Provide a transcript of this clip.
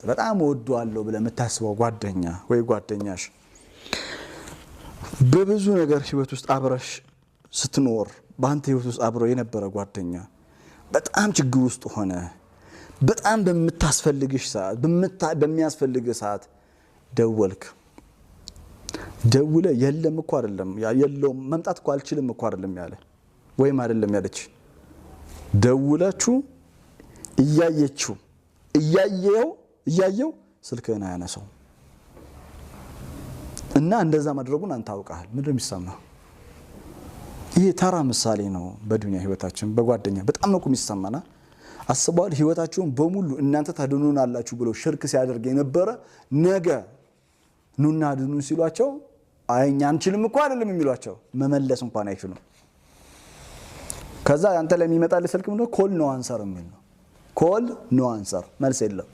በጣም ወዷለው ብለ መታስበው ጓደኛ ወይ ጓደኛሽ በብዙ ነገር ህይወት ውስጥ አብረሽ ስትኖር ባንተ ህይወት ውስጥ አብሮ የነበረ ጓደኛ በጣም ችግር ውስጥ ሆነ በጣም በመታስፈልግሽ ሰዓት በሚያስፈልግህ ሰዓት ደውለ የለም እኮ አይደለም ያለው መምጣት እኮ አልችልም እኮ አይደለም ያለ ወይም አይደለም ያለች ደውላችሁ እያየው ስልክህን አያነሳው እና እንደዛ ማድረጉን አንተ አውቃል ምንድነው የሚሰማው ይሄ ተራ ምሳሌ ነው በዱንያ ህይወታችን በጓደኛ በጣም ነው የሚሰማና አስቧል ህይወታችሁን በሙሉ እናንተ ታድኑናላችሁ ብሎ ሽርክ ሲያደርግ የነበረ ነገ ኑና ድኑን ሲሏቸው አይኛ አንችልም እኮ አይደለም የሚሏቸው መመለስ እንኳን አይችሉም ከዛ አንተ ለሚመጣልህ ስልክ ምንድነው ኮል ኖ አንሰር የሚል ነው ኮል ኖ አንሰር መልስ የለም